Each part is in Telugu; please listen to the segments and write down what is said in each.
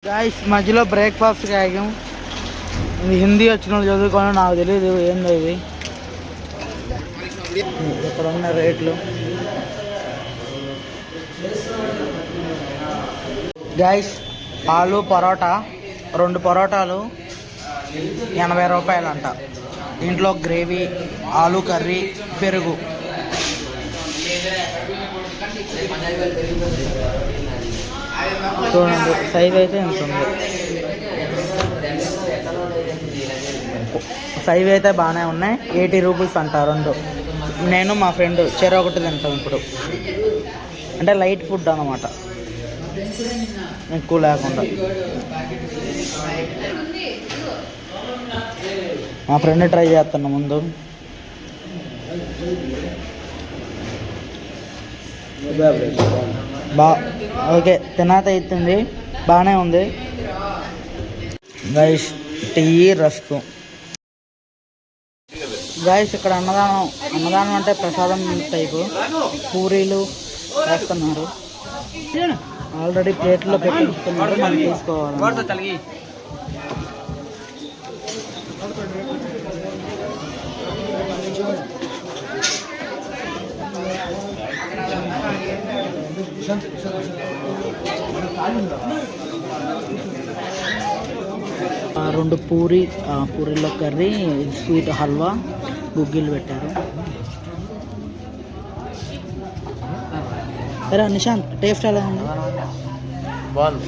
గాయస్ మధ్యలో బ్రేక్ఫాస్ట్కి ఆగాం. ఇది హిందీ వచ్చిన వాళ్ళు చదువుకోవడం నాకు తెలియదు ఏందో ఇది. ఇక్కడ ఉన్న రేట్లు గాయస్. ఆలు పరోటా 2 పరోటాలు 80 రూపాయలంట. ఇంట్లో గ్రేవీ, ఆలు కర్రీ, పెరుగు. చూడండి సైజ్ అయితే ఎంత ఉంది. సైజ్ అయితే బాగానే ఉన్నాయి. 80 రూపీస్ అంట 2. నేను మా ఫ్రెండ్ ఒకటి తింటాం ఇప్పుడు. అంటే లైట్ ఫుడ్ అన్నమాట, ఎక్కువ లేకుండా. మా ఫ్రెండ్ ట్రై చేస్తున్నా ముందు. ఓకే తినాత అవుతుంది, బాగానే ఉంది గైస్. Tea, rusk. గైస్ ఇక్కడ అన్నదానం అంటే ప్రసాదం టైపు పూరీలు వేస్తున్నారు. ఆల్రెడీ ప్లేట్లో పెట్టిస్తున్నారు, మనం తీసుకోవాలి. రెండు పూరీలో కర్రీ, స్వీట్ హల్వా, గుగ్గిలు పెట్టారు. అరే నిశాంత్, టేస్ట్ ఎలా ఉంది? బాగుంది.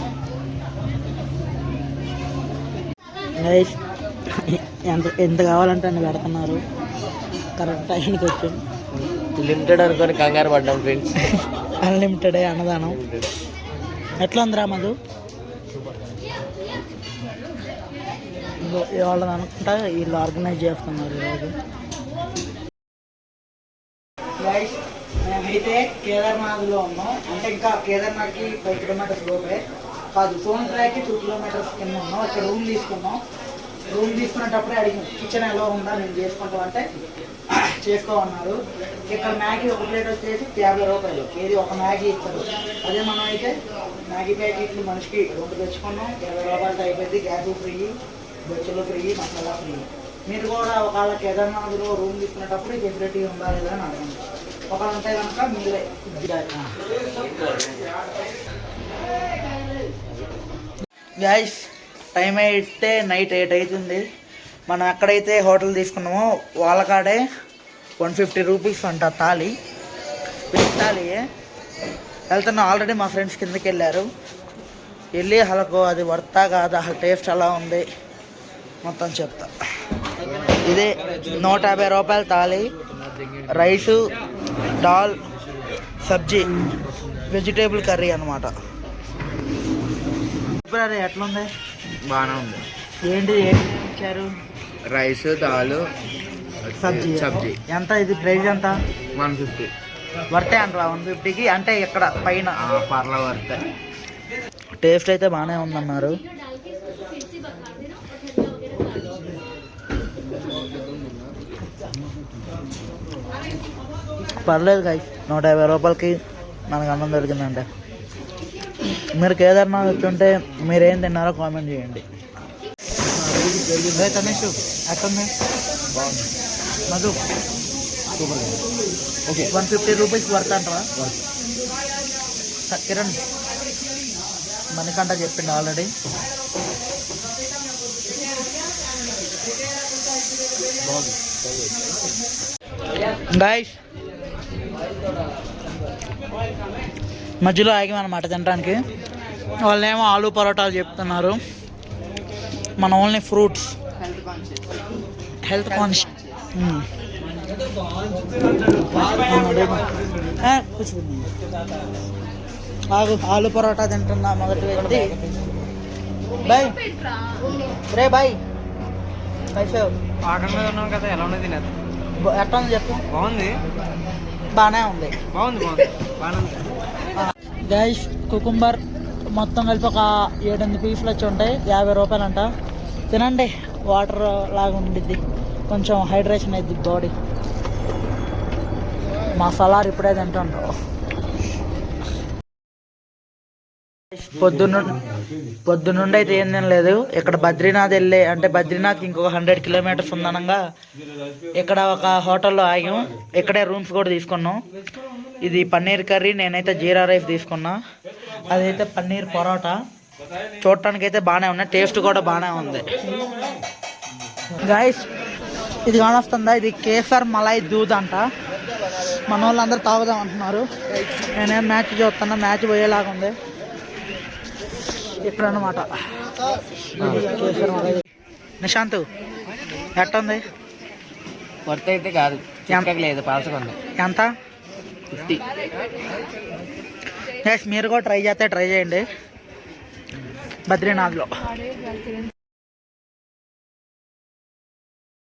ఎంత కావాలంటే అన్ని పెడుతున్నారు. కరెక్ట్ టైంకి వచ్చాం. లిమిటెడ్ అనుకొని కంగారు పడ్డాం ఫ్రెండ్స్. అన్లిమిటెడ్ అన్నదానం. ఎట్లా ఉందిరా మధు? వాళ్ళని అనుకుంటా వీళ్ళు ఆర్గనైజ్ చేస్తున్నారు ఈరోజు. మేమైతే కేదార్నాథ్లో ఉన్నాం. అంటే ఇంకా కేదార్నాథ్కి 5 కిలోమీటర్స్ లోపే కాదు, సోన్ప్రాయ్కి 2 కిలోమీటర్స్ కింద ఉన్నాం. ఇక్కడ రూమ్ తీసుకున్నాం. రూమ్ తీసుకునేటప్పుడే అడిగినాం కిచెన్ ఎలా ఉందా, మేము చేసుకుంటాం అంటే చేసుకోమన్నారు. ఇక్కడ మ్యాగీ ఒక ప్లేట్ వచ్చేసి 50 రూపాయలు. ఏది ఒక మ్యాగీ ఇస్తారు. అదే మనం అయితే మ్యాగీ ప్యాకెట్లు మనిషికి 2 తెచ్చుకున్నాం. 20 రూపాయలతో అయిపోయింది. గ్యాస్ ఫ్రీ, బొచ్చులు ఫ్రీ, మసాలా ఫ్రీ. మీరు కూడా ఒకవేళ కేదార్నాథ్లో రూమ్ తీసుకునేటప్పుడు ఈ ఫెసిలిటీ ఉందా లేదా అని అడగండి. ఒకవేళ ఉంటే కనుక మీరే. గైస్ టైం అయితే నైట్ 8 అవుతుంది. మనం ఎక్కడైతే హోటల్ తీసుకున్నామో వాళ్ళ కాడే 150 రూపీస్ అంట థాలీ. థాలీ వెళ్తున్నాం. ఆల్రెడీ మా ఫ్రెండ్స్ కిందకి వెళ్ళారు. వెళ్ళి వాళ్ళకు అది వర్తా కాదు, అసలు టేస్ట్ ఎలా ఉంది మొత్తం చెప్తా. ఇదే 150 రూపాయల థాలీ. రైసు, దాల్, సబ్జీ, వెజిటేబుల్ కర్రీ అనమాట. ఇప్పుడు అది ఎట్లుంది? బాగానే ఉంది. ఏంటి ఇచ్చారు? రైస్, దాల్, సబ్జీ. ఎంత ఇది ప్రైస్? ఎంత? 150. వర్తే అంటారా 150కి? అంటే ఇక్కడ పైన పర్ల వర్తే. టేస్ట్ అయితే బాగానే ఉందన్నారు. పర్లేదు గాయ్, 150 రూపాయలకి మనకు అన్నం దొరికిందంటే. మీరు కేదార్నాథ్ వచ్చుంటే మీరేం తిన్నారో కామెంట్ చేయండి. తనేష్ ఎట్టుంది? బాగుంది. Madhu super. Okay 150 rupees worth అంటారా? కిరణ్ మనకంట చెప్పిండు ఆల్రెడీ. గాయ్స్ మధ్యలో ఆగామన్నమాట తినడానికి. వాళ్ళేమో ఆలు పరోటాలు చెప్తున్నారు. మన only fruits, health conscious. Aloo paratha తింటున్నా మొదటి వ్యక్తి. బాయ్ రే బాయ్. ఆటంగా ఉన్నాం కదా, ఎలా ఉన్నది తినేది? ఎట్లా ఉంది చెప్పు? బాగుంది. బాగానే ఉంది. బాగుంది. గైస్ కుకుంబర్ మొత్తం కలిపి ఒక 7-8 పీసులు వచ్చి ఉంటాయి. 50 రూపాయలు అంట. తినండి, వాటర్ లాగా ఉండిద్ది, కొంచెం హైడ్రేషన్ అవుద్ది బాడీ. మా సలార్ ఇప్పుడే తింటాం. పొద్దున్నుండి అయితే ఏం తినలేదు. ఇక్కడ బద్రీనాథ్ వెళ్ళే అంటే బద్రీనాథ్కి ఇంకొక 100 కిలోమీటర్స్ ఉందనగా ఇక్కడ ఒక హోటల్లో ఆగాం. ఇక్కడే రూమ్స్ కూడా తీసుకున్నాం. ఇది పన్నీర్ కర్రీ, నేనైతే జీరా రైస్ తీసుకున్నా. అదైతే పన్నీర్ పరోటా. చూడటానికి అయితే బాగానే ఉన్నాయి, టేస్ట్ కూడా బాగానే ఉంది. గైస్ ఇది కానొస్తుందా, ఇది కేసర్ మలై దూద్ అంట. మన వాళ్ళందరూ తాగుదాం అంటున్నారు. నేనేం మ్యాచ్ చూస్తున్నా, మ్యాచ్ పోయేలాగా ఉంది ఇక్కడ అనమాట. కేసర్ మలై. నిశాంత్ ఎట్టుంది? వర్త్ అయితే కాదు, లేదు పాల్చుకుంది. ఎంత? 50. మీరు కూడా ట్రై చేస్తే ట్రై చేయండి బద్రీనాథ్లో.